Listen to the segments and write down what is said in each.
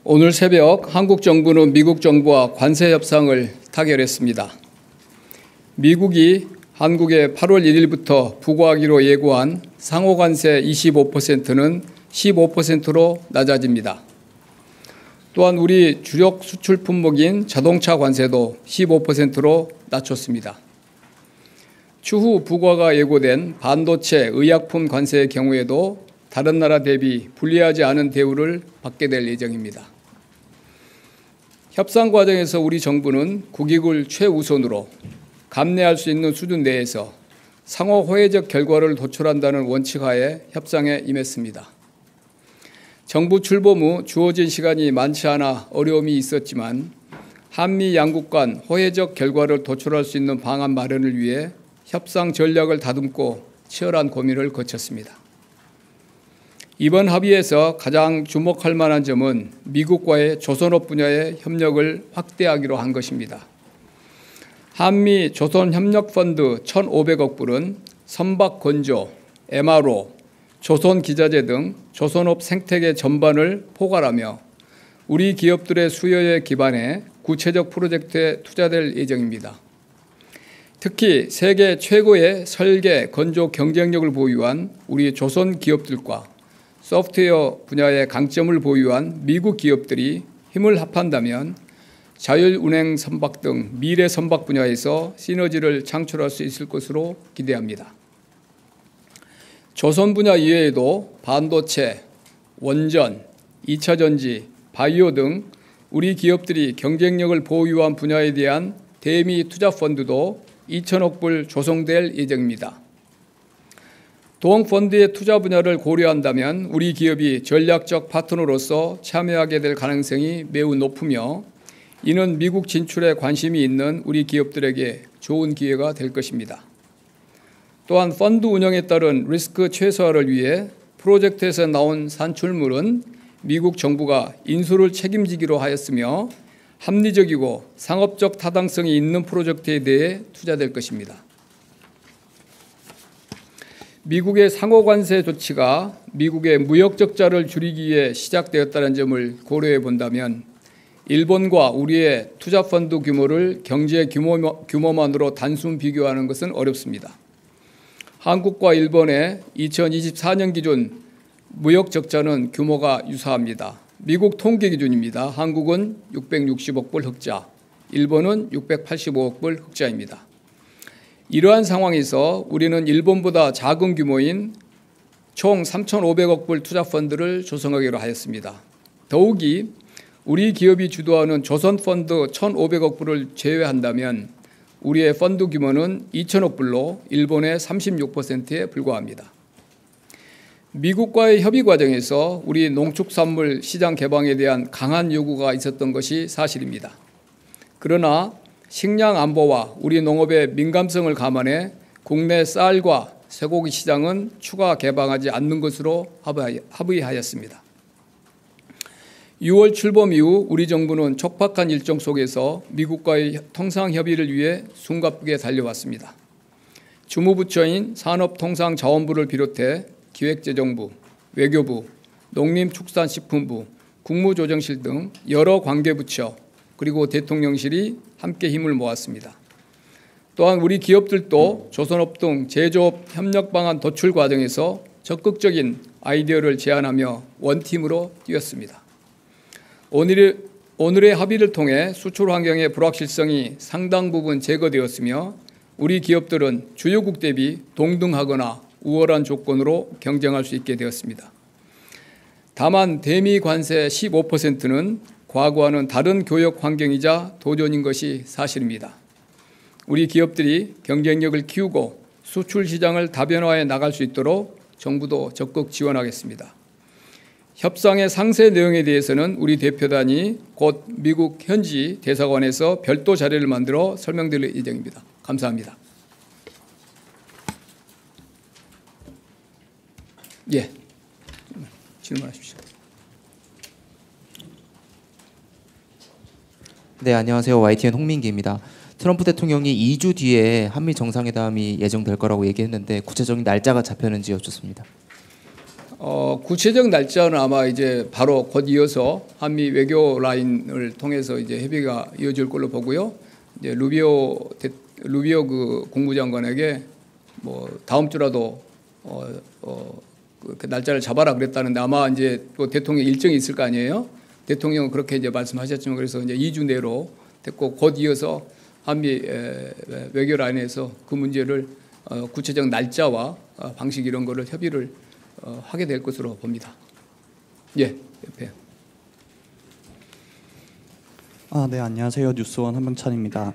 오늘 새벽 한국 정부는 미국 정부와 관세 협상을 타결했습니다. 미국이 한국에 8월 1일부터 부과하기로 예고한 상호관세 25%는 15%로 낮아집니다. 또한 우리 주력 수출 품목인 자동차 관세도 15%로 낮췄습니다. 추후 부과가 예고된 반도체, 의약품 관세의 경우에도 다른 나라 대비 불리하지 않은 대우를 받게 될 예정입니다. 협상 과정에서 우리 정부는 국익을 최우선으로 감내할 수 있는 수준 내에서 상호 호혜적 결과를 도출한다는 원칙하에 협상에 임했습니다. 정부 출범 후 주어진 시간이 많지 않아 어려움이 있었지만 한미 양국 간 호혜적 결과를 도출할 수 있는 방안 마련을 위해 협상 전략을 다듬고 치열한 고민을 거쳤습니다. 이번 협의에서 가장 주목할 만한 점은 미국과의 조선업 분야의 협력을 확대하기로 한 것입니다. 한미 조선협력펀드 1,500억 불은 선박건조, MRO, 조선기자재 등 조선업 생태계 전반을 포괄하며 우리 기업들의 수요에 기반해 구체적 프로젝트에 투자될 예정입니다. 특히 세계 최고의 설계, 건조 경쟁력을 보유한 우리 조선 기업들과 소프트웨어 분야의 강점을 보유한 미국 기업들이 힘을 합한다면 자율운행 선박 등 미래 선박 분야에서 시너지를 창출할 수 있을 것으로 기대합니다. 조선 분야 이외에도 반도체, 원전, 2차 전지, 바이오 등 우리 기업들이 경쟁력을 보유한 분야에 대한 대미 투자 펀드도 2천억 불 조성될 예정입니다. 동 펀드의 투자 분야를 고려한다면 우리 기업이 전략적 파트너로서 참여하게 될 가능성이 매우 높으며 이는 미국 진출에 관심이 있는 우리 기업들에게 좋은 기회가 될 것입니다. 또한 펀드 운영에 따른 리스크 최소화를 위해 프로젝트에서 나온 산출물은 미국 정부가 인수를 책임지기로 하였으며 합리적이고 상업적 타당성이 있는 프로젝트에 대해 투자될 것입니다. 미국의 상호관세 조치가 미국의 무역 적자를 줄이기 위해 시작되었다는 점을 고려해 본다면 일본과 우리의 투자 펀드 규모를 경제 규모만으로 단순 비교하는 것은 어렵습니다. 한국과 일본의 2024년 기준 무역 적자는 규모가 유사합니다. 미국 통계 기준입니다. 한국은 660억 불 흑자, 일본은 685억 불 흑자입니다. 이러한 상황에서 우리는 일본보다 작은 규모인 총 3,500억 불 투자 펀드를 조성하기로 하였습니다. 더욱이 우리 기업이 주도하는 조선 펀드 1,500억 불을 제외한다면 우리의 펀드 규모는 2천억 불로 일본의 36%에 불과합니다. 미국과의 협의 과정에서 우리 농축산물 시장 개방에 대한 강한 요구가 있었던 것이 사실입니다. 그러나 식량 안보와 우리 농업의 민감성을 감안해 국내 쌀과 쇠고기 시장은 추가 개방하지 않는 것으로 합의하였습니다. 6월 출범 이후 우리 정부는 촉박한 일정 속에서 미국과의 통상협의를 위해 숨가쁘게 달려왔습니다. 주무부처인 산업통상자원부를 비롯해 기획재정부, 외교부, 농림축산식품부, 국무조정실 등 여러 관계부처 그리고 대통령실이 함께 힘을 모았습니다. 또한 우리 기업들도 조선업 등 제조업 협력 방안 도출 과정에서 적극적인 아이디어를 제안하며 원팀으로 뛰었습니다. 오늘의 합의를 통해 수출 환경의 불확실성이 상당 부분 제거되었으며 우리 기업들은 주요국 대비 동등하거나 우월한 조건으로 경쟁할 수 있게 되었습니다. 다만 대미 관세 15%는 과거와는 다른 교역 환경이자 도전인 것이 사실입니다. 우리 기업들이 경쟁력을 키우고 수출 시장을 다변화해 나갈 수 있도록 정부도 적극 지원하겠습니다. 협상의 상세 내용에 대해서는 우리 대표단이 곧 미국 현지 대사관에서 별도 자료를 만들어 설명드릴 예정입니다. 감사합니다. 예, 질문하십시오. 네, 안녕하세요. YTN 홍민기입니다. 트럼프 대통령이 2주 뒤에 한미 정상회담이 예정될 거라고 얘기했는데 구체적인 날짜가 잡혔는지 여쭙습니다. 구체적 날짜는 아마 이제 바로 곧 이어서 한미 외교 라인을 통해서 이제 협의가 이어질 걸로 보고요. 이제 루비오 그 국무장관에게 뭐 다음 주라도 그 날짜를 잡아라 그랬다는데 아마 이제 또 대통령 일정이 있을 거 아니에요. 대통령은 그렇게 이제 말씀하셨지만 그래서 이제 2주 내로 됐고 곧 이어서 한미 외교 라인에서 그 문제를 구체적 날짜와 방식 이런 거를 협의를 하게 될 것으로 봅니다. 예, 옆에. 네, 안녕하세요. 뉴스원 한병찬입니다.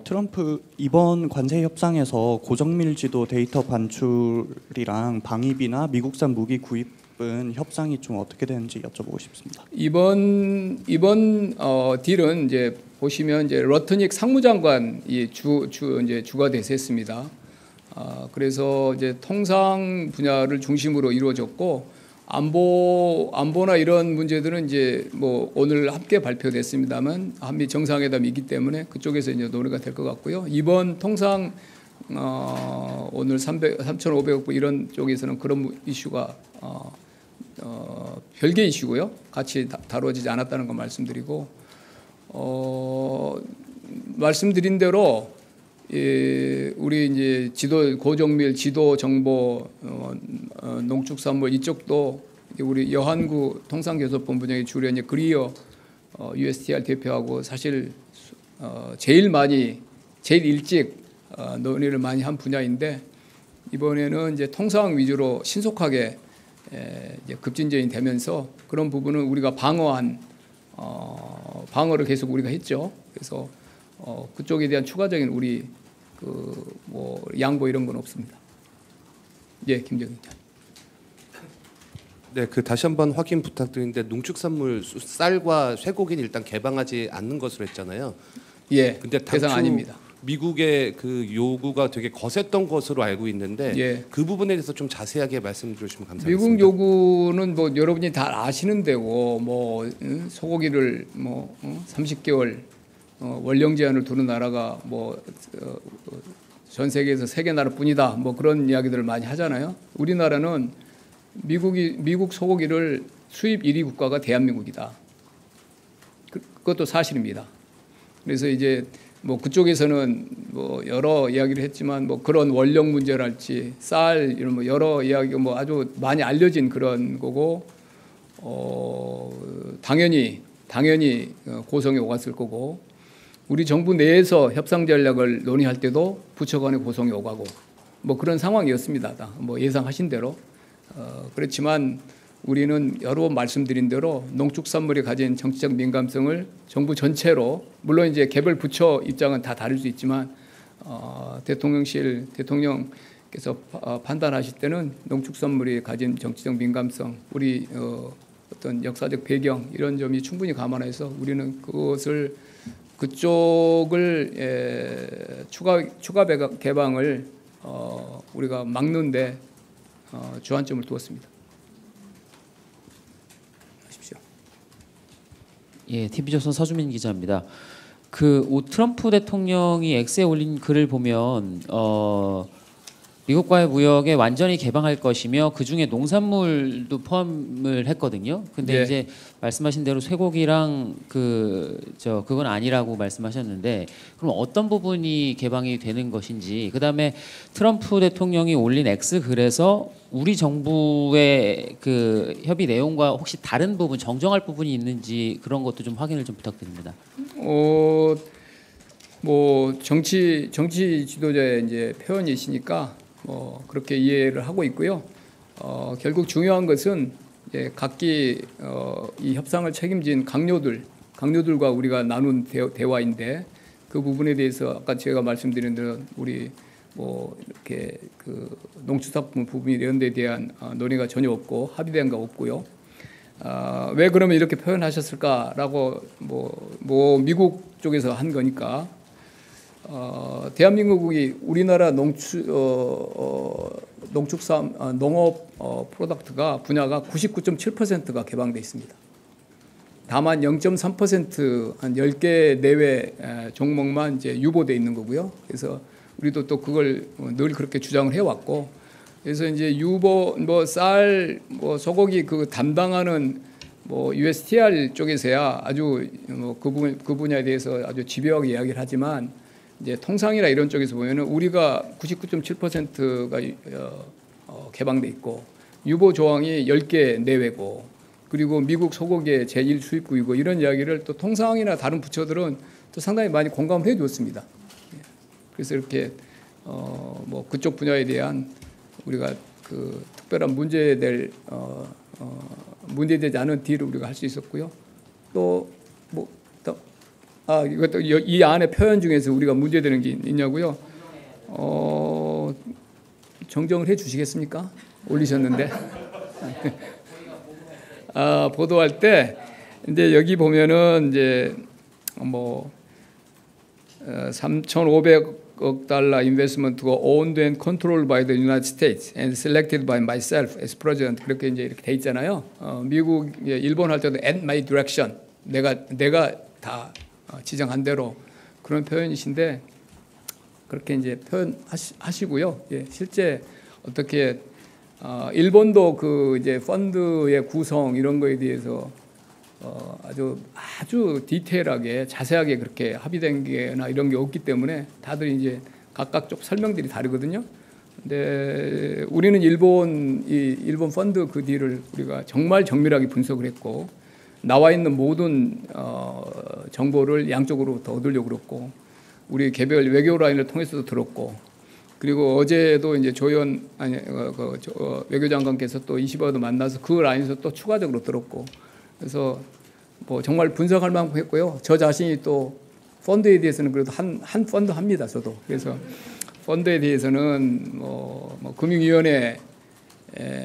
트럼프 이번 관세 협상에서 고정밀지도 데이터 반출이랑 방위비나 미국산 무기 구입은 협상이 좀 어떻게 되는지 여쭤보고 싶습니다. 이번 딜은 이제 보시면 이제 러트닉 상무장관이 이제 주가 대세했습니다. 그래서 이제 통상 분야를 중심으로 이루어졌고 안보나 이런 문제들은 이제 뭐 오늘 함께 발표됐습니다만 한미 정상회담이기 때문에 그쪽에서 이제 논의가 될 것 같고요. 이번 통상 오늘 3,500억 불 이런 쪽에서는 그런 이슈가 별개 이슈고요. 같이 다뤄지지 않았다는 거 말씀드리고 말씀드린 대로 우리 이제 고정밀 지도 정보 농축산물 이쪽도 우리 여한구 통상교섭본부장이 주로 이제 그리어 USTR 대표하고 사실 제일 일찍 논의를 많이 한 분야인데 이번에는 이제 통상 위주로 신속하게 이제 급진전이 되면서 그런 부분은 우리가 방어를 계속 우리가 했죠. 그래서 그쪽에 대한 추가적인 우리 뭐 양보 이런 건 없습니다. 예, 김정인. 네, 다시 한번 확인 부탁드리는데 농축산물 쌀과 쇠고기는 일단 개방하지 않는 것으로 했잖아요. 예, 근데 대상 아닙니다. 미국의 그 요구가 되게 거셌던 것으로 알고 있는데 예. 그 부분에 대해서 좀 자세하게 말씀 주시면 감사하겠습니다. 미국 요구는 뭐 여러분이 다 아시는 데고 뭐 소고기를 뭐 30개월 원령 제한을 두는 나라가 뭐 전 세계에서 3개 나라뿐이다. 뭐 그런 이야기들을 많이 하잖아요. 우리나라는 미국 소고기를 수입 1위 국가가 대한민국이다. 그것도 사실입니다. 그래서 이제 뭐 그쪽에서는 뭐 여러 이야기를 했지만 뭐 그런 원령 문제랄지 쌀 이런 뭐 여러 이야기가 뭐 아주 많이 알려진 그런 거고 당연히 고성에 오갔을 거고 우리 정부 내에서 협상 전략을 논의할 때도 부처 간에 고성에 오가고 뭐 그런 상황이었습니다. 뭐 예상하신 대로 그렇지만 우리는 여러 번 말씀드린 대로 농축산물이 가진 정치적 민감성을 정부 전체로 물론 이제 개별 부처 입장은 다 다를 수 있지만 대통령께서 판단하실 때는 농축산물이 가진 정치적 민감성 우리 어떤 역사적 배경 이런 점이 충분히 감안해서 우리는 그쪽을 추가 개방을 우리가 막는데 주안점을 두었습니다. 예, TV조선 서주민 기자입니다. 트럼프 대통령이 X에 올린 글을 보면 미국과의 무역에 완전히 개방할 것이며 그 중에 농산물도 포함을 했거든요. 근데 네. 이제 말씀하신 대로 쇠고기랑 그건 아니라고 말씀하셨는데 그럼 어떤 부분이 개방이 되는 것인지 그다음에 트럼프 대통령이 올린 X 글에서 우리 정부의 그 협의 내용과 혹시 다른 부분 정정할 부분이 있는지 그런 것도 좀 확인을 좀 부탁드립니다. 뭐 정치 지도자의 이제 표현이시니까 그렇게 이해를 하고 있고요. 결국 중요한 것은 이제 각기 이 협상을 책임진 강요들과 우리가 나눈 대화인데 그 부분에 대해서 아까 제가 말씀드린 대로 우리 뭐 이렇게 그 농축산품 부분 이런 데 대한 논의가 전혀 없고 합의된 거 없고요. 왜 그러면 이렇게 표현하셨을까라고 뭐 미국 쪽에서 한 거니까 대한민국이 우리나라 농업 프로덕트가 분야가 99.7%가 개방돼 있습니다. 다만 0.3% 한 10개 내외 종목만 이제 유보돼 있는 거고요. 그래서 우리도 또 그걸 늘 그렇게 주장을 해왔고 그래서 이제 유보 뭐 쌀 뭐 소고기 그 담당하는 뭐 USTR 쪽에서야 아주 뭐 그 분야에 대해서 아주 집요하게 이야기를 하지만 이제 통상이나 이런 쪽에서 보면은 우리가 99.7%가 개방돼 있고 유보 조항이 10개 내외고 그리고 미국 소고기의 제1 수입국이고 이런 이야기를 또 통상이나 다른 부처들은 또 상당히 많이 공감을 해줬습니다. 그래서 이렇게 뭐 그쪽 분야에 대한 우리가 그 특별한 문제될 문제되지 않은 딜을 우리가 할 수 있었고요. 또 뭐 이것도 이 안에 표현 중에서 우리가 문제되는 게 있냐고요? 정정을 해 주시겠습니까? 올리셨는데. 보도할 때 이제 여기 보면은 이제 뭐 3,500억 달러 인베스트먼트가 owned and controlled by the United States and selected by myself as president 그렇게 이제 이렇게 돼 있잖아요. 미국 일본 할 때도 at my direction 내가 다 지정한 대로 그런 표현이신데 그렇게 이제 표현하시고요. 예, 실제 어떻게 일본도 그 이제 펀드의 구성 이런 거에 대해서 아주 디테일하게 자세하게 그렇게 합의된 게나 이런 게 없기 때문에 다들 이제 각각 쪽 설명들이 다르거든요. 근데 우리는 일본 펀드 그 딜을 우리가 정말 정밀하게 분석을 했고 나와 있는 모든 정보를 양쪽으로부터 얻으려고 그랬고 우리 개별 외교 라인을 통해서도 들었고 그리고 어제도 이제 외교장관께서 또 이시바도 만나서 그 라인에서 또 추가적으로 들었고 그래서 뭐 정말 분석할 만큼 했고요. 저 자신이 또 펀드에 대해서는 그래도 한 펀드 합니다. 저도 그래서 펀드에 대해서는 뭐 금융위원회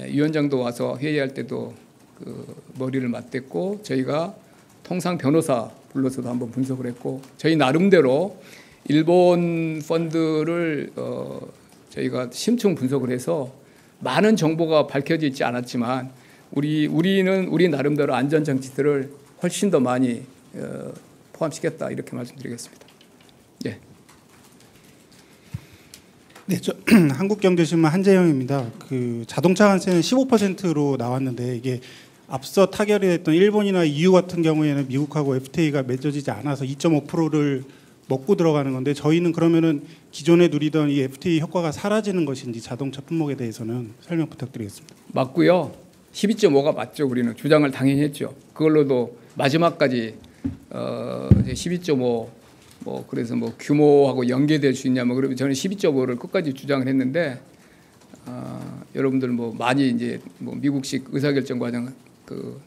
위원장도 와서 회의할 때도 그 머리를 맞댔고 저희가 통상 변호사 불러서도 한번 분석을 했고 저희 나름대로 일본 펀드를 저희가 심층 분석을 해서 많은 정보가 밝혀져 있지 않았지만 우리 나름대로 안전 장치들을 훨씬 더 많이 포함시켰다 이렇게 말씀드리겠습니다. 예. 네, 저 한국경제신문 한재영입니다. 그 자동차 관세는 15%로 나왔는데 이게 앞서 타결이 됐던 일본이나 EU 같은 경우에는 미국하고 FTA가 맺어지지 않아서 2.5%를 먹고 들어가는 건데 저희는 그러면은 기존에 누리던 이 FTA 효과가 사라지는 것인지 자동차 품목에 대해서는 설명 부탁드리겠습니다. 맞고요. 12.5가 맞죠. 우리는 주장을 당연히 했죠. 그걸로도 마지막까지 12.5 뭐 그래서 뭐 규모하고 연계될 수 있냐 뭐 그러면 저는 12.5를 끝까지 주장을 했는데 여러분들 뭐 많이 이제 뭐 미국식 의사결정 과정 그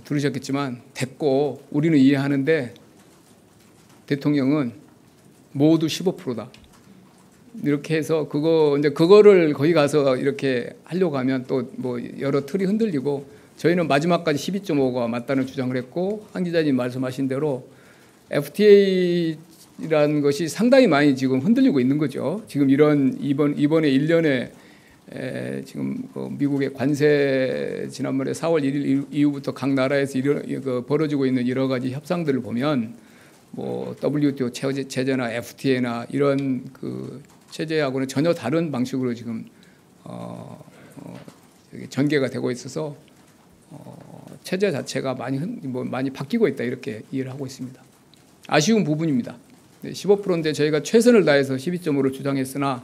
들으셨겠지만 됐고 우리는 이해하는데 대통령은 모두 15%다. 이렇게 해서 그거를 거기 가서 이렇게 하려고 하면 또 뭐 여러 틀이 흔들리고 저희는 마지막까지 12.5가 맞다는 주장을 했고 한 기자님 말씀하신 대로 FTA라는 것이 상당히 많이 지금 흔들리고 있는 거죠. 지금 이번에 1년에 지금 미국의 관세 지난번에 4월 1일 이후부터 각 나라에서 벌어지고 있는 여러 가지 협상들을 보면 뭐 WTO 체제나 FTA나 이런 그 체제하고는 전혀 다른 방식으로 지금 전개가 되고 있어서 체제 자체가 많이 바뀌고 있다 이렇게 이해를 하고 있습니다. 아쉬운 부분입니다. 15%인데 저희가 최선을 다해서 12.5를 주장했으나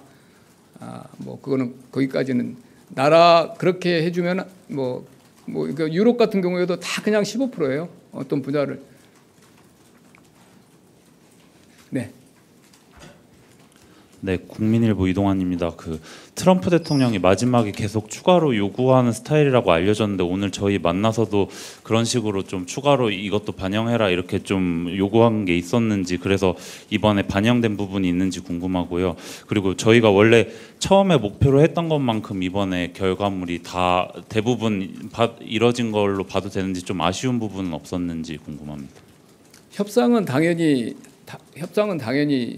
뭐 그거는 거기까지는 나라 그렇게 해주면 뭐 유럽 같은 경우에도 다 그냥 15%예요. 어떤 분야를. 네. 네, 국민일보 이동환입니다. 그 트럼프 대통령이 마지막에 계속 추가로 요구하는 스타일이라고 알려졌는데 오늘 저희 만나서도 그런 식으로 좀 추가로 이것도 반영해라 이렇게 좀 요구한 게 있었는지 그래서 이번에 반영된 부분이 있는지 궁금하고요. 그리고 저희가 원래 처음에 목표로 했던 것만큼 이번에 결과물이 다 대부분 이뤄진 걸로 봐도 되는지 좀 아쉬운 부분은 없었는지 궁금합니다. 협상은 당연히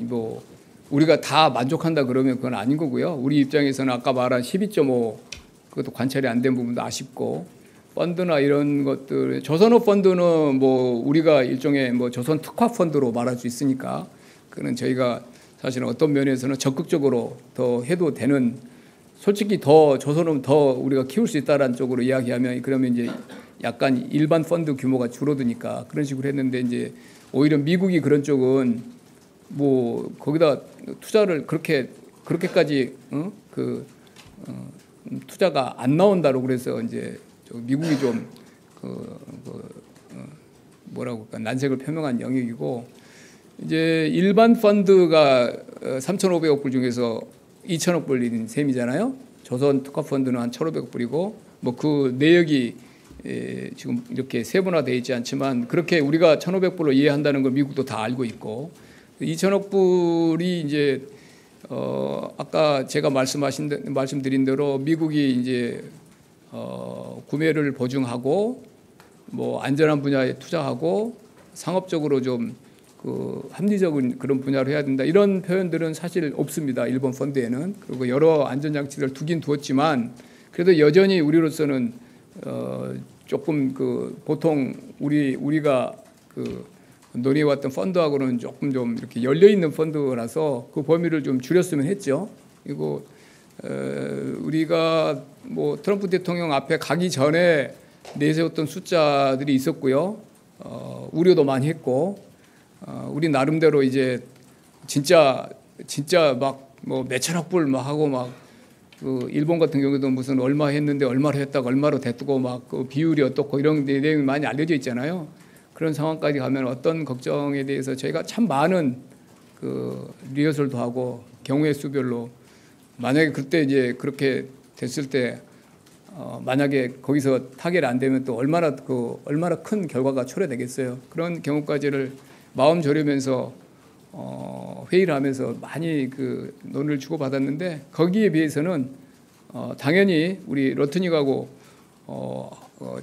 뭐 우리가 다 만족한다 그러면 그건 아닌 거고요. 우리 입장에서는 아까 말한 12.5 그것도 관찰이 안 된 부분도 아쉽고 펀드나 이런 것들 조선업 펀드는 뭐 우리가 일종의 뭐 조선 특화 펀드로 말할 수 있으니까 그는 저희가 사실은 어떤 면에서는 적극적으로 더 해도 되는 솔직히 더 조선은 더 우리가 키울 수 있다라는 쪽으로 이야기하면 그러면 이제 약간 일반 펀드 규모가 줄어드니까 그런 식으로 했는데 이제 오히려 미국이 그런 쪽은 뭐 거기다 투자를 그렇게까지 투자가 안 나온다고 그래서 이제 미국이 좀 뭐라고 할까 난색을 표명한 영역이고 이제 일반 펀드가 3,500억 불 중에서 2천억 불인 셈이잖아요. 조선 특화 펀드는 한 1,500억 불이고 뭐 그 내역이 지금 이렇게 세분화되어 있지 않지만 그렇게 우리가 1,500불로 이해한다는 걸 미국도 다 알고 있고 2천억 불이 이제 아까 제가 말씀드린 대로 미국이 이제 구매를 보증하고 뭐 안전한 분야에 투자하고 상업적으로 좀 합리적인 그런 분야로 해야 된다 이런 표현들은 사실 없습니다. 일본 펀드에는. 그리고 여러 안전장치를 두긴 두었지만 그래도 여전히 우리로서는 조금 보통 우리가 논의해왔던 펀드하고는 조금 좀 이렇게 열려 있는 펀드라서 그 범위를 좀 줄였으면 했죠. 그리고 우리가 뭐 트럼프 대통령 앞에 가기 전에 내세웠던 숫자들이 있었고요. 우려도 많이 했고 우리 나름대로 이제 진짜 막 뭐 몇천억 불 막 하고 막 일본 같은 경우도 무슨 얼마 했는데 얼마로 했다가 얼마로 됐고 막 비율이 어떻고 이런 내용이 많이 알려져 있잖아요. 그런 상황까지 가면 어떤 걱정에 대해서 저희가 참 많은 리허설도 하고 경우의 수별로 만약에 그때 이제 그렇게 됐을 때 만약에 거기서 타결이 안 되면 또 얼마나 큰 결과가 초래되겠어요. 그런 경우까지를 마음 졸이면서 회의를 하면서 많이 논의를 주고받았는데 거기에 비해서는 당연히 우리 러트닉하고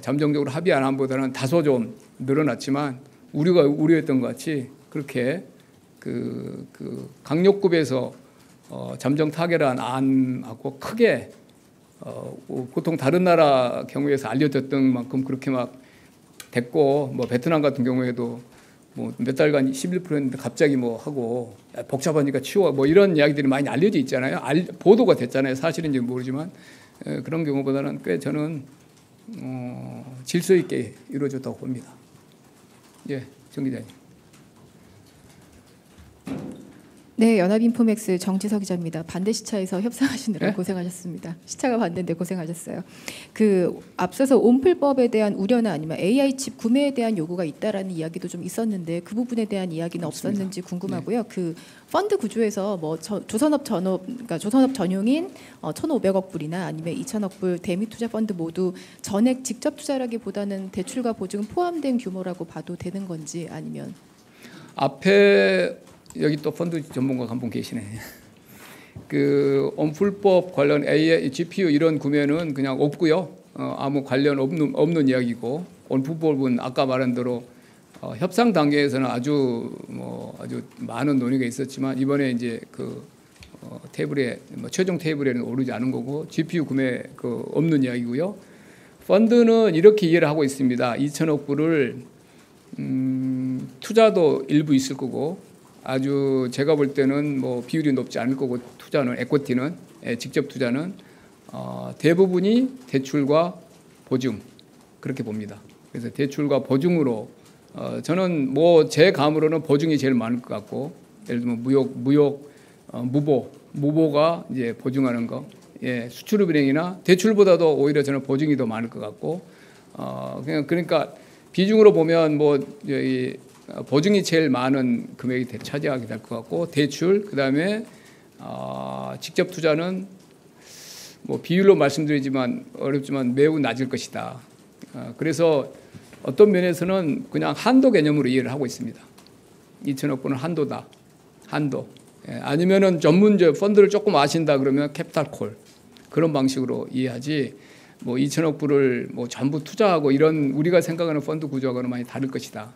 잠정적으로 합의 안 한보다는 다소 좀 늘어났지만 우리가 우려했던 것 같이 그렇게 강력급에서 잠정 타결한 안하고 크게 보통 다른 나라 경우에서 알려졌던 만큼 그렇게 막 됐고 뭐 베트남 같은 경우에도 뭐 몇 달간 11%였는데 갑자기 뭐 하고 복잡하니까 치워 뭐 이런 이야기들이 많이 알려져 있잖아요. 보도가 됐잖아요. 사실인지 모르지만 그런 경우보다는 꽤 저는 질서 있게 이루어졌다고 봅니다. 예, 정 기자님. 네, 연합인포맥스 정지석 기자입니다. 반대 시차에서 협상하시느라 고생하셨습니다. 시차가 반대인데 고생하셨어요. 앞서서 온풀법에 대한 우려나 아니면 AI 칩 구매에 대한 요구가 있다라는 이야기도 좀 있었는데 그 부분에 대한 이야기는 없습니다. 없었는지 궁금하고요. 펀드 구조에서 뭐 조선업 전용인 1,500억 불이나 아니면 2,000억 불 대미 투자 펀드 모두 전액 직접 투자라기보다는 대출과 보증 포함된 규모라고 봐도 되는 건지 아니면 앞에 여기 또 펀드 전문가가 한 분 계시네. 온풀법 관련 AI, GPU 이런 구매는 그냥 없고요. 아무 관련 없는 이야기고 온풀법은 아까 말한 대로 협상 단계에서는 아주 많은 논의가 있었지만 이번에 이제 테이블에 최종 테이블에는 오르지 않은 거고 GPU 구매 없는 이야기고요. 펀드는 이렇게 이해를 하고 있습니다. 2천억 불을 투자도 일부 있을 거고. 아주 제가 볼 때는 뭐 비율이 높지 않을 거고 투자는 에코티는 직접 투자는 대부분이 대출과 보증 그렇게 봅니다. 그래서 대출과 보증으로 저는 뭐 제 감으로는 보증이 제일 많을 것 같고 예를 들면 무보가 이제 보증하는 거 수출은행이나 대출보다도 오히려 저는 보증이 더 많을 것 같고 그러니까 비중으로 보면 보증이 제일 많은 금액이 차지하게 될 것 같고 대출 그다음에 직접 투자는 뭐 비율로 말씀드리지만 어렵지만 매우 낮을 것이다. 그래서 어떤 면에서는 그냥 한도 개념으로 이해를 하고 있습니다. 2천억 불은 한도다. 한도. 아니면은 전문적 펀드를 조금 아신다 그러면 캐피탈콜 그런 방식으로 이해하지. 뭐 2천억 불을 뭐 전부 투자하고 이런 우리가 생각하는 펀드 구조하고는 많이 다를 것이다.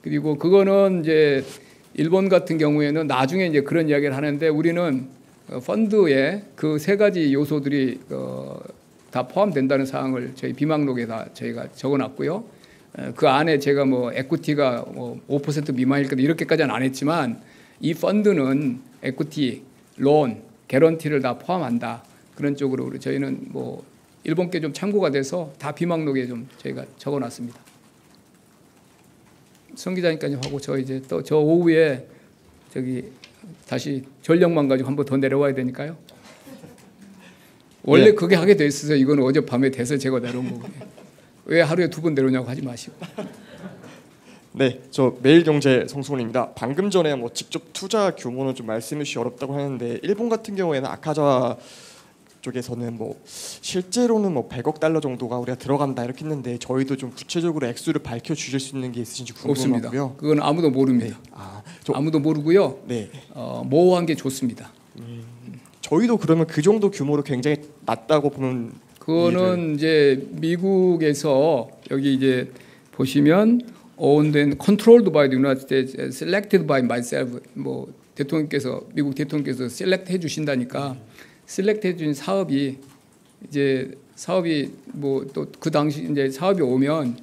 그리고 그거는 이제 일본 같은 경우에는 나중에 이제 그런 이야기를 하는데 우리는 펀드에 그 세 가지 요소들이 다 포함된다는 사항을 저희 비망록에 다 저희가 적어놨고요. 그 안에 제가 뭐 에쿠티가 5% 미만일 거다 이렇게까지는 안 했지만 이 펀드는 에쿠티, 론, 개런티를 다 포함한다. 그런 쪽으로 저희는 뭐 일본께 좀 참고가 돼서 다 비망록에 좀 저희가 적어놨습니다. 성 기자님까지 하고 저 이제 또 저 오후에 저기 다시 전력만 가지고 한 번 더 내려와야 되니까요. 원래 그게 하게 돼 있어서 이건 어젯밤에 돼서 제가 내려온 거고요. 왜 하루에 2번 내려오냐고 하지 마시고. 네, 저 매일경제 성수원입니다. 방금 전에 뭐 직접 투자 규모는 좀 말씀해 주시 어렵다고 하는데 일본 같은 경우에는 아카자와 쪽에서는 뭐 실제로는 뭐 100억 달러 정도가 우리가 들어간다 이렇게 했는데 저희도 좀 구체적으로 액수를 밝혀 주실 수 있는 게 있으신지 궁금하고요. 없습니다. 그건 아무도 모릅니다. 네. 아무도 모르고요. 네. 모호한 게 좋습니다. 저희도 그러면 그 정도 규모로 굉장히 낮다고 보면 그거는 이제 미국에서 여기 이제 보시면 owned and controlled by the United States, selected by myself. 뭐 대통령께서 미국 대통령께서 셀렉트 해주신다니까 셀렉트 해준 사업이 이제 사업이 뭐 또 그 당시 이제 사업이 오면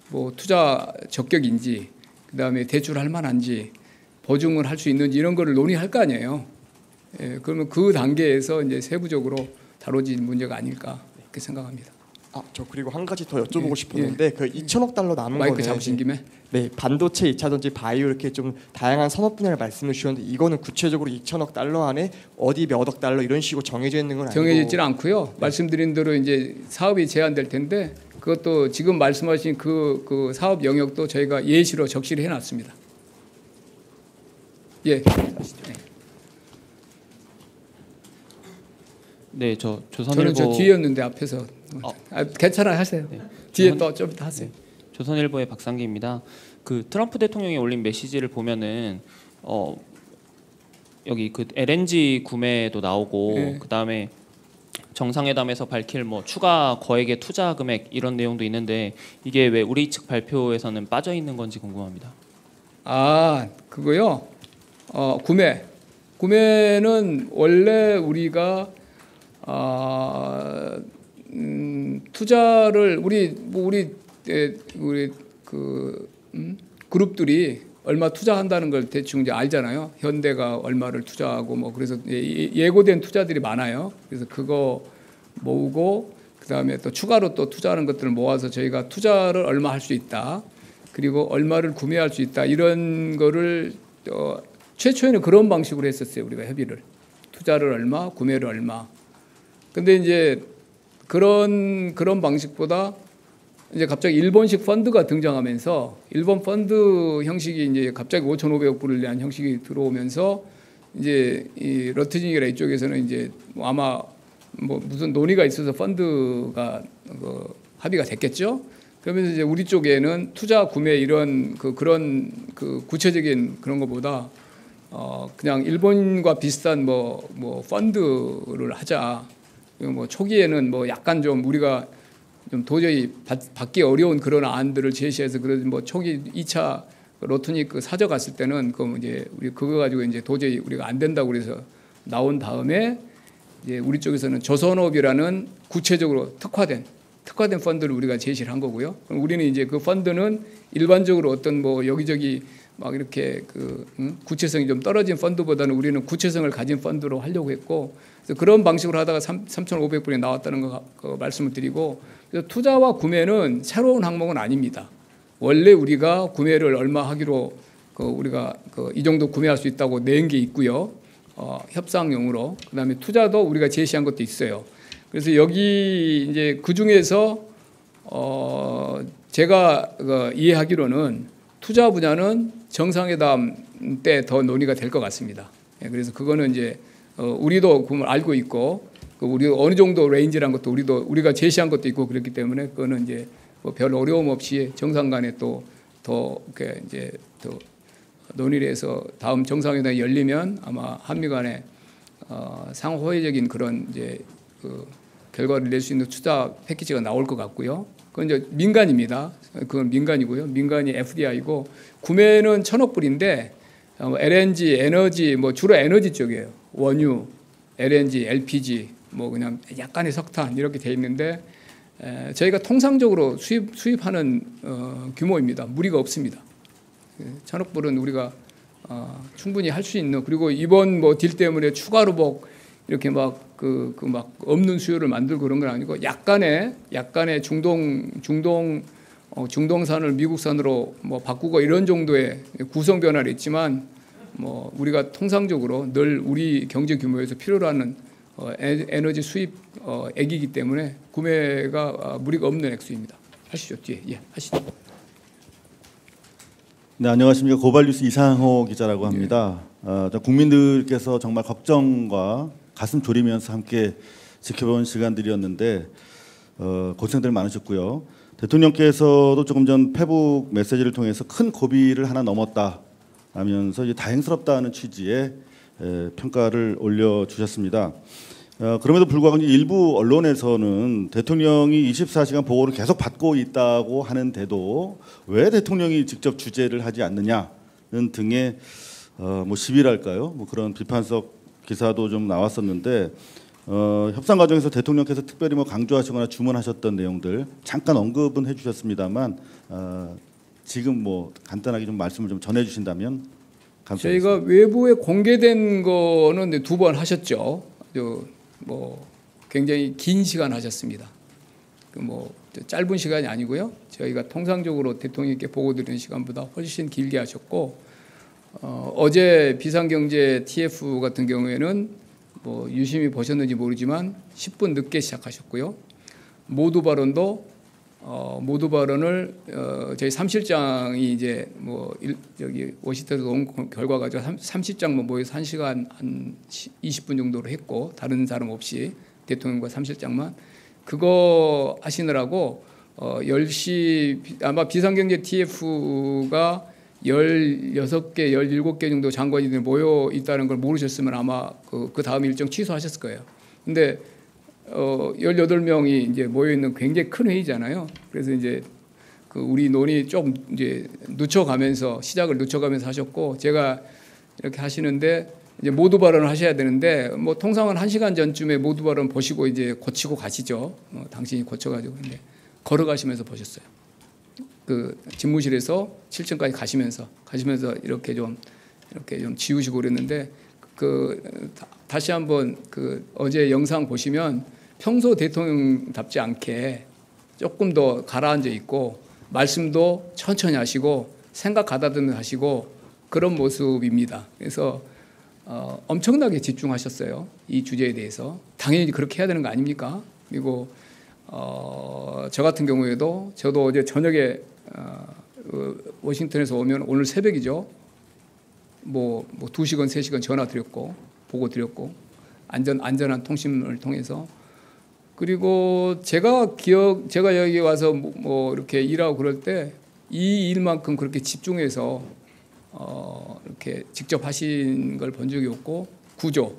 뭐 투자 적격인지 그다음에 대출할 만한지 보증을 할 수 있는지 이런 거를 논의할 거 아니에요. 예, 그러면 그 단계에서 이제 세부적으로 다뤄진 문제가 아닐까 그렇게 생각합니다. 저 그리고 한 가지 더 여쭤보고 싶었는데 그 2천억 달러 남은 마이크 거는 잡으신 김에 네, 반도체, 2차 전지, 바이오 이렇게 좀 다양한 산업 분야를 말씀해 주셨는데 이거는 구체적으로 2천억 달러 안에 어디 몇 억 달러 이런 식으로 정해져 있는 건 아니고 정해지지는 않고요. 말씀드린 대로 이제 사업이 제한될 텐데 그것도 지금 말씀하신 그 사업 영역도 저희가 예시로 적시를 해놨습니다. 예. 네, 저 저는 조선일보 저 뒤였는데 앞에서 괜찮아요 하세요. 네. 뒤에 또 좀 이따 하세요. 조선일보의 박상기입니다. 그 트럼프 대통령이 올린 메시지를 보면은 여기 그 LNG 구매도 나오고 네. 그다음에 정상회담에서 밝힐 뭐 추가 거액의 투자 금액 이런 내용도 있는데 이게 왜 우리 측 발표에서는 빠져 있는 건지 궁금합니다. 그거요. 구매는 원래 우리가 투자를 우리 그룹들이 얼마 투자한다는 걸 대충 이제 알잖아요. 현대가 얼마를 투자하고 뭐 그래서 예고된 투자들이 많아요. 그래서 그거 모으고 그다음에 또 추가로 또 투자하는 것들을 모아서 저희가 투자를 얼마 할 수 있다. 그리고 얼마를 구매할 수 있다. 이런 거를 최초에는 그런 방식으로 했었어요. 우리가 협의를. 투자를 얼마, 구매를 얼마. 근데 이제 그런 방식보다 이제 갑자기 일본식 펀드가 등장하면서 일본 펀드 형식이 이제 갑자기 5,500억 불을 내한 형식이 들어오면서 이제 이 러트징이라 이쪽에서는 이제 아마 뭐 무슨 논의가 있어서 펀드가 합의가 됐겠죠. 그러면서 이제 우리 쪽에는 투자 구매 이런 그런 구체적인 그런 것보다 그냥 일본과 비슷한 뭐 펀드를 하자. 뭐 초기에는 뭐 약간 좀 우리가 좀 도저히 받기 어려운 그런 안들을 제시해서 그런 뭐 초기 2차 로트닉 사저 갔을 때는 그 이제 우리 그거 가지고 이제 도저히 우리가 안 된다고 그래서 나온 다음에 이제 우리 쪽에서는 조선업이라는 구체적으로 특화된 펀드를 우리가 제시를 한 거고요. 그럼 우리는 이제 그 펀드는 일반적으로 어떤 뭐 여기저기 막 이렇게 구체성이 좀 떨어진 펀드보다는 우리는 구체성을 가진 펀드로 하려고 했고 그래서 그런 방식으로 하다가 3,500불이 나왔다는 거 말씀을 드리고 그래서 투자와 구매는 새로운 항목은 아닙니다. 원래 우리가 구매를 얼마 하기로 우리가 이 정도 구매할 수 있다고 낸 게 있고요. 협상용으로 그다음에 투자도 우리가 제시한 것도 있어요. 그래서 여기 이제 그 중에서 제가 이해하기로는 투자 분야는 정상회담 때 더 논의가 될 것 같습니다. 그래서 그거는 이제 우리도 그걸 알고 있고 우리 어느 정도 레인지라는 것도 우리가 제시한 것도 있고 그렇기 때문에 그거는 이제 뭐 별 어려움 없이 정상 간에 또 더 이렇게 이제 더 논의를 해서 다음 정상회담이 열리면 아마 한미 간에 상호회적인 그런 이제 결과를 낼 수 있는 투자 패키지가 나올 것 같고요. 그건 이제 민간입니다. 그건 민간이고요. 민간이 FDI고 구매는 1,000억 불인데 LNG, 에너지 뭐 주로 에너지 쪽이에요. 원유, LNG, LPG 뭐 그냥 약간의 석탄 이렇게 돼 있는데 저희가 통상적으로 수입하는 규모입니다. 무리가 없습니다. 1,000억 불은 우리가 충분히 할 수 있는 그리고 이번 뭐 딜 때문에 추가로 뭐 이렇게 막 막 없는 수요를 만들고 그런 건 아니고 약간의 중동산을 미국산으로 뭐 바꾸고 이런 정도의 구성 변화는 있지만 뭐 우리가 통상적으로 늘 우리 경제 규모에서 필요로 하는 에너지 수입 액이기 때문에 구매가 무리가 없는 액수입니다. 하시죠. 뒤에 하시죠. 네, 안녕하십니까. 고발뉴스 이상호 기자라고 합니다. 국민들께서 정말 걱정과 가슴 졸이면서 함께 지켜본 시간들이었는데 고생들 많으셨고요. 대통령께서도 조금 전 페북 메시지를 통해서 큰 고비를 하나 넘었다 하면서 이제 다행스럽다는 취지의 평가를 올려주셨습니다. 그럼에도 불구하고 일부 언론에서는 대통령이 24시간 보고를 계속 받고 있다고 하는데도 왜 대통령이 직접 주재를 하지 않느냐는 등의 뭐 시비랄까요? 뭐 그런 비판적 기사도 좀 나왔었는데 협상 과정에서 대통령께서 특별히 뭐 강조하시거나 주문하셨던 내용들 잠깐 언급은 해주셨습니다만 지금 뭐 간단하게 좀 말씀을 좀 전해주신다면 감사하겠습니다. 저희가 외부에 공개된 거는 2번 하셨죠. 뭐 굉장히 긴 시간 하셨습니다. 뭐 짧은 시간이 아니고요. 저희가 통상적으로 대통령께 보고 드리는 시간보다 훨씬 길게 하셨고 어제 비상경제 TF 같은 경우에는 뭐 유심히 보셨는지 모르지만 10분 늦게 시작하셨고요. 모두 발언을 저희 3실장이 이제 뭐 여기 워싱턴에서 온 결과 가지고 30장만 모여서 1시간 한 20분 정도로 했고 다른 사람 없이 대통령과 3실장만 그거 하시느라고 10시 아마 비상경제 TF가 16개, 17개 정도 장관님들 모여 있다는 걸 모르셨으면 아마 그 다음 일정 취소하셨을 거예요. 근데 18명이 이제 모여 있는 굉장히 큰 회의잖아요. 그래서 이제 우리 논의 좀 이제 시작을 늦춰가면서 하셨고 제가 이렇게 하시는데 이제 모두 발언을 하셔야 되는데 뭐 통상은 1시간 전쯤에 모두 발언 보시고 이제 고치고 가시죠. 당신이 고쳐가지고 근데 걸어가시면서 보셨어요. 집무실에서 7층까지 가시면서 이렇게 좀 지우시고 그랬는데 다시 한번 어제 영상 보시면 평소 대통령답지 않게 조금 더 가라앉아 있고 말씀도 천천히 하시고 생각 가다듬어 하시고 그런 모습입니다. 그래서 엄청나게 집중하셨어요. 이 주제에 대해서 당연히 그렇게 해야 되는 거 아닙니까? 그리고 저 같은 경우에도 저도 어제 저녁에 워싱턴에서 오면 오늘 새벽이죠. 뭐 2시간, 3시간 전화 드렸고 보고 드렸고 안전한 통신을 통해서 그리고 제가 여기 와서 뭐 이렇게 일하고 그럴 때 이 일만큼 그렇게 집중해서 이렇게 직접 하신 걸 본 적이 없고 구조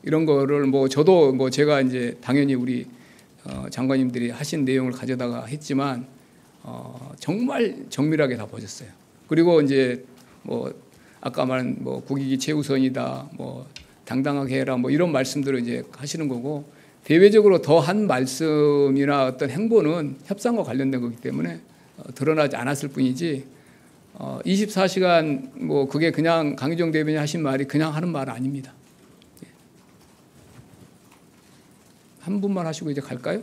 이런 거를 뭐 저도 뭐 제가 이제 당연히 우리 장관님들이 하신 내용을 가져다가 했지만 정말 정밀하게 다 보셨어요. 그리고 이제 뭐 아까 말한 뭐 국익이 최우선이다, 뭐 당당하게 해라, 뭐 이런 말씀들을 이제 하시는 거고 대외적으로 더 한 말씀이나 어떤 행보는 협상과 관련된 거기 때문에 드러나지 않았을 뿐이지 24시간 뭐 그게 그냥 강희정 대변인이 하신 말이 그냥 하는 말 아닙니다. 한 분만 하시고 이제 갈까요?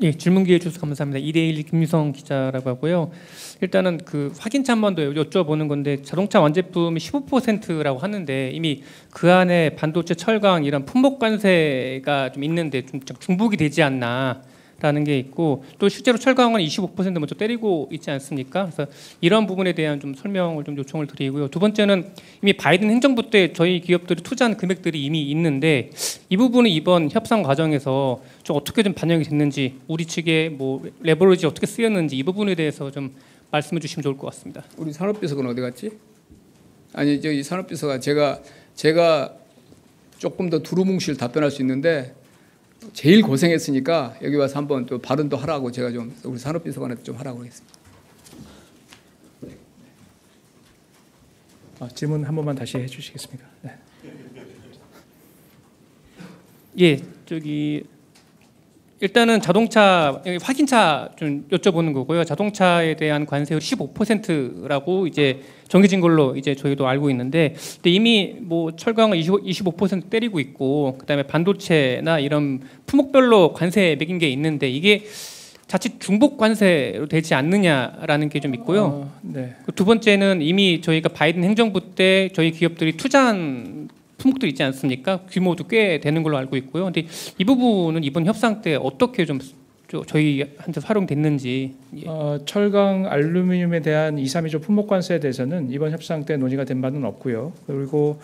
예, 질문 기회 주셔서 감사합니다. 2대1 김유성 기자라고 하고요. 일단은 확인차 한 번 더 여쭤보는 건데 자동차 완제품이 15%라고 하는데 이미 그 안에 반도체, 철강 이런 품목 관세가 좀 있는데 좀 중복이 되지 않나라는 게 있고 또 실제로 철강은 25% 먼저 때리고 있지 않습니까? 그래서 이런 부분에 대한 좀 설명을 좀 요청을 드리고요. 두 번째는 이미 바이든 행정부 때 저희 기업들이 투자한 금액들이 이미 있는데 이 부분은 이번 협상 과정에서 좀 어떻게 좀 반영이 됐는지 우리 측의 뭐 레버리지 어떻게 쓰였는지 이 부분에 대해서 좀 말씀해 주시면 좋을 것 같습니다. 우리 산업비서관 어디 갔지? 아니 저기 산업비서관 제가 조금 더 두루뭉실 답변할 수 있는데 제일 고생했으니까 여기 와서 한번 또 발언도 하라고 제가 좀 우리 산업비서관한테 좀 하라고 하겠습니다. 질문 한 번만 다시 해주시겠습니까? 네. 예, 저기 일단은 자동차 확인차 좀 여쭤보는 거고요. 자동차에 대한 관세율 15%라고 이제 정해진 걸로 이제 저희도 알고 있는데, 근데 이미 뭐 철강은 25% 때리고 있고, 그다음에 반도체나 이런 품목별로 관세 매긴 게 있는데 이게 자칫 중복 관세로 되지 않느냐라는 게 좀 있고요. 네. 두 번째는 이미 저희가 바이든 행정부 때 저희 기업들이 투자한 품목들 있지 않습니까? 규모도 꽤 되는 걸로 알고 있고요. 근데 이 부분은 이번 협상 때 어떻게 좀 저희한테 활용됐는지. 철강, 알루미늄에 대한 2, 3위조 품목 관세에 대해서는 이번 협상 때 논의가 된 바는 없고요. 그리고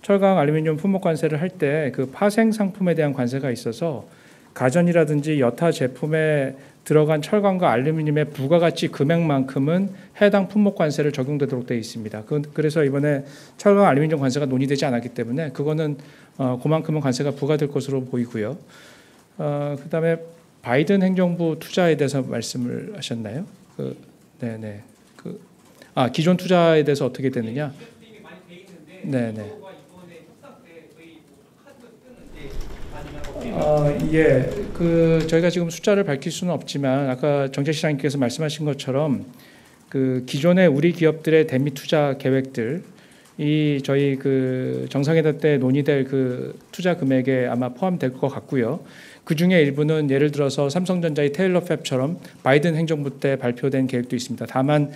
철강, 알루미늄 품목 관세를 할 때 그 파생 상품에 대한 관세가 있어서 가전이라든지 여타 제품에 들어간 철강과 알루미늄의 부가가치 금액만큼은 해당 품목 관세를 적용되도록 되어 있습니다. 그래서 이번에 철강, 알루미늄 관세가 논의되지 않았기 때문에 그거는 그만큼은 관세가 부과될 것으로 보이고요. 그다음에 바이든 행정부 투자에 대해서 말씀을 하셨나요? 네네. 기존 투자에 대해서 어떻게 되느냐? 네네. 예, 저희가 지금 숫자를 밝힐 수는 없지만 아까 정책시장님께서 말씀하신 것처럼 그 기존의 우리 기업들의 대미 투자 계획들, 이 저희 그 정상회담 때 논의될 그 투자 금액에 아마 포함될 것 같고요. 그 중에 일부는 예를 들어서 삼성전자의 테일러 팹처럼 바이든 행정부 때 발표된 계획도 있습니다. 다만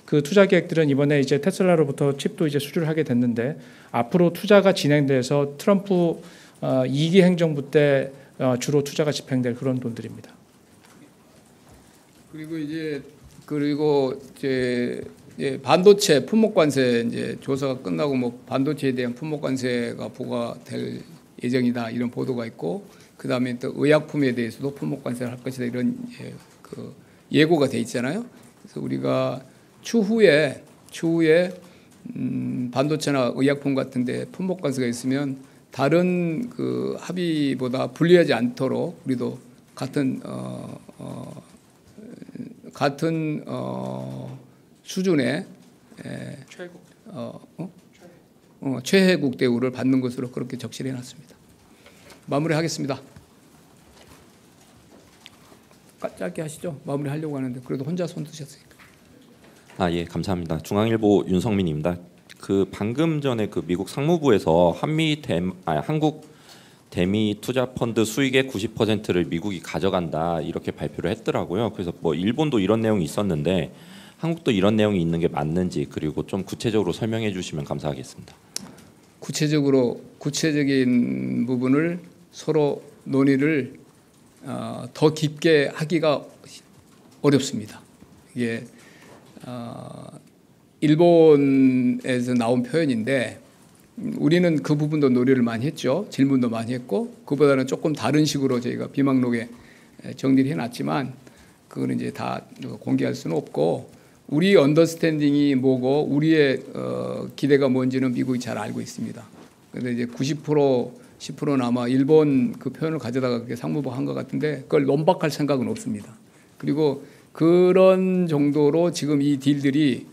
그 투자 계획들은 이번에 이제 테슬라로부터 칩도 이제 수주를 하게 됐는데 앞으로 투자가 진행돼서 트럼프 2기 행정부 때 주로 투자가 집행될 그런 돈들입니다. 그리고 이제 반도체 품목 관세 이제 조사가 끝나고 뭐 반도체에 대한 품목 관세가 부과될 예정이다 이런 보도가 있고, 그 다음에 또 의약품에 대해서도 품목 관세를 할 것이다 이런 예고가 돼 있잖아요. 그래서 우리가 추후에 반도체나 의약품 같은데 품목 관세가 있으면 다른 그 합의보다 불리하지 않도록 우리도 같은 수준의 최혜국 대우를 받는 것으로 그렇게 적시해 놨습니다. 마무리하겠습니다. 짧게 하시죠. 마무리하려고 하는데 그래도 혼자 손 드셨으니까. 예, 감사합니다. 중앙일보 윤성민입니다. 그 방금 전에 그 미국 상무부에서 한국 대미 투자 펀드 수익의 90%를 미국이 가져간다 이렇게 발표를 했더라고요. 그래서 뭐 일본도 이런 내용이 있었는데 한국도 이런 내용이 있는 게 맞는지, 그리고 좀 구체적으로 설명해 주시면 감사하겠습니다. 구체적인 부분을 서로 논의를 더 깊게 하기가 어렵습니다. 이게 일본에서 나온 표현인데 우리는 그 부분도 논의를 많이 했죠. 질문도 많이 했고, 그보다는 조금 다른 식으로 저희가 비망록에 정리를 해놨지만 그거는 이제 다 공개할 수는 없고, 우리 언더스탠딩이 뭐고 우리의 기대가 뭔지는 미국이 잘 알고 있습니다. 그런데 이제 90% 10%는 아마 일본 그 표현을 가져다가 그게 상무부가 한 것 같은데 그걸 논박할 생각은 없습니다. 그리고 그런 정도로 지금 이 딜들이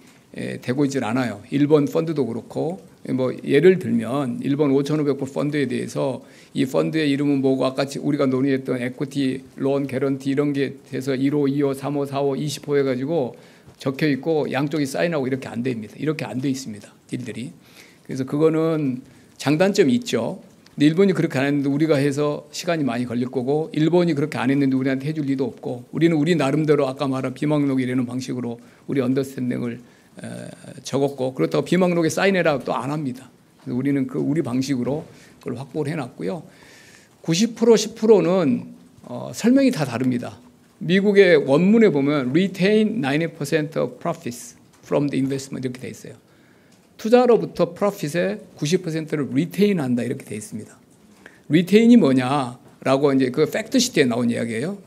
되고 있질 않아요. 일본 펀드도 그렇고, 뭐 예를 들면 일본 5,500불 펀드에 대해서 이 펀드의 이름은 뭐고 아까 우리가 논의했던 에퀴티, 론, 개런티 이런 게 돼서 1호, 2호, 3호, 4호, 20호 해가지고 적혀 있고 양쪽이 사인하고 이렇게 안 됩니다. 이렇게 안 돼 있습니다. 딜들이. 그래서 그거는 장단점이 있죠. 근데 일본이 그렇게 안 했는데 우리가 해서 시간이 많이 걸릴 거고, 일본이 그렇게 안 했는데 우리한테 해줄 리도 없고, 우리는 우리 나름대로 아까 말한 비망록이라는 방식으로 우리 언더스탠딩을 적었고, 그렇다고 비망록에 사인해라 또 안 합니다. 그래서 우리는 우리 방식으로 그걸 확보를 해놨고요. 90% 10%는 설명이 다 다릅니다. 미국의 원문에 보면 retain 90% of profits from the investment 이렇게 돼 있어요. 투자로부터 프로핏의 90%를 retain한다 이렇게 돼 있습니다. retain이 뭐냐라고 이제 그 팩트시트에 나온 이야기예요.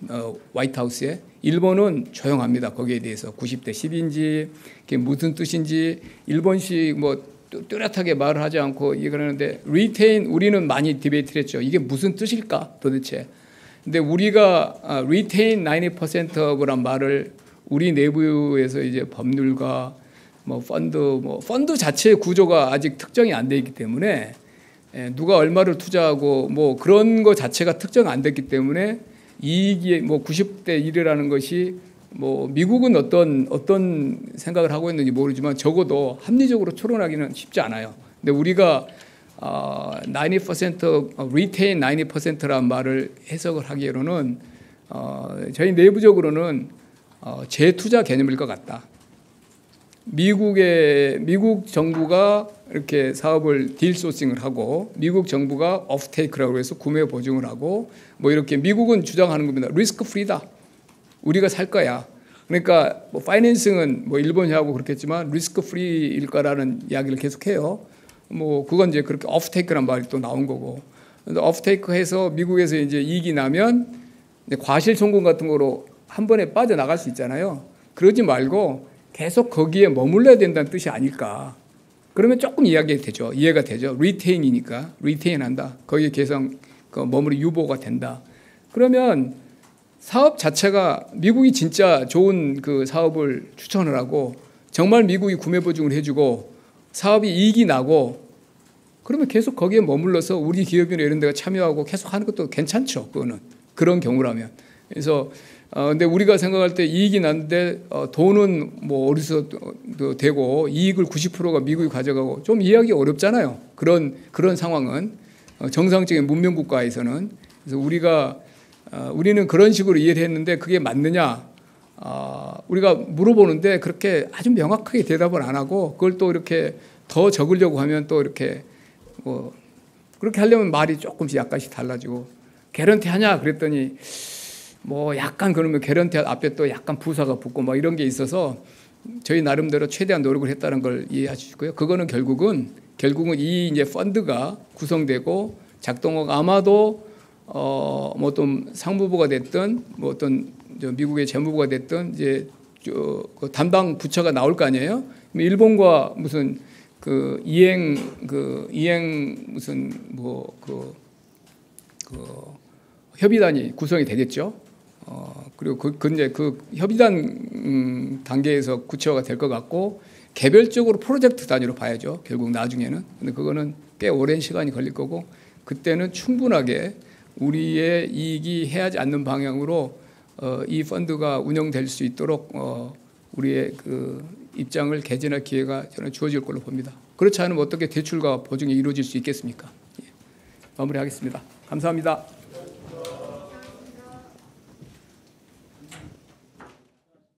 화이트하우스에. 일본은 조용합니다. 거기에 대해서 90대 10인지 그게 무슨 뜻인지 일본식 뭐 뚜렷하게 말을 하지 않고 이거는데 retain 우리는 많이 디베이트를 했죠. 이게 무슨 뜻일까 도대체. 근데 우리가 retain 90% of란 말을 우리 내부에서 이제 법률가 펀드 자체의 구조가 아직 특정이 안 돼 있기 때문에 누가 얼마를 투자하고 뭐 그런 거 자체가 특정 안 됐기 때문에 이익이 뭐 90대 1이라는 것이 뭐 미국은 어떤 생각을 하고 있는지 모르지만 적어도 합리적으로 추론하기는 쉽지 않아요. 근데 우리가 90% retain 90%란 말을 해석을 하기로는 저희 내부적으로는 재투자 개념일 것 같다. 미국 정부가 이렇게 사업을 딜 소싱을 하고 미국 정부가 오프테이크라고 해서 구매 보증을 하고 뭐 이렇게 미국은 주장하는 겁니다. 리스크 프리다. 우리가 살 거야. 그러니까 뭐 파이낸싱은 뭐 일본이 하고 그렇겠지만 리스크 프리일 거라는 이야기를 계속해요. 뭐 그건 이제 그렇게 오프테이크란 말이 또 나온 거고. 근데 오프테이크해서 미국에서 이제 이익이 나면 이제 과실송금 같은 거로 한 번에 빠져나갈 수 있잖아요. 그러지 말고 계속 거기에 머물러야 된다는 뜻이 아닐까. 그러면 조금 이해가 되죠. 리테인이니까 리테인한다. 거기에 계속 머무리 유보가 된다. 그러면 사업 자체가 미국이 진짜 좋은 그 사업을 추천을 하고 정말 미국이 구매 보증을 해주고 사업이 이익이 나고 그러면 계속 거기에 머물러서 우리 기업이나 이런 데가 참여하고 계속 하는 것도 괜찮죠. 그거는 그런 경우라면. 그래서 근데 우리가 생각할 때 이익이 났는데 돈은 뭐 어디서 되고 이익을 90%가 미국이 가져가고 좀 이해하기 어렵잖아요. 그런 상황은 정상적인 문명 국가에서는. 그래서 우리는 그런 식으로 이해를 했는데 그게 맞느냐? 우리가 물어보는데 그렇게 아주 명확하게 대답을 안 하고 그걸 또 이렇게 더 적으려고 하면 또 이렇게 뭐 그렇게 하려면 말이 조금씩 약간씩 달라지고 개런티 하냐 그랬더니 뭐 약간 그러면 개런티 앞에 또 약간 부사가 붙고 뭐 이런 게 있어서 저희 나름대로 최대한 노력을 했다는 걸 이해하시고요. 그거는 결국은 이 이제 펀드가 구성되고 작동하고 아마도 뭐 어떤 상무부가 됐든 뭐 어떤 미국의 재무부가 됐든 이제 그 담당 부처가 나올 거 아니에요. 일본과 무슨 그 이행 무슨 뭐 그 협의단이 구성이 되겠죠. 그리고 그 협의단 단계에서 구체화가 될 것 같고 개별적으로 프로젝트 단위로 봐야죠. 결국 나중에는. 근데 그거는 꽤 오랜 시간이 걸릴 거고 그때는 충분하게 우리의 이익이 해하지 않는 방향으로 이 펀드가 운영될 수 있도록 우리의 그 입장을 개진할 기회가 저는 주어질 걸로 봅니다. 그렇지 않으면 어떻게 대출과 보증이 이루어질 수 있겠습니까? 예. 마무리하겠습니다. 감사합니다.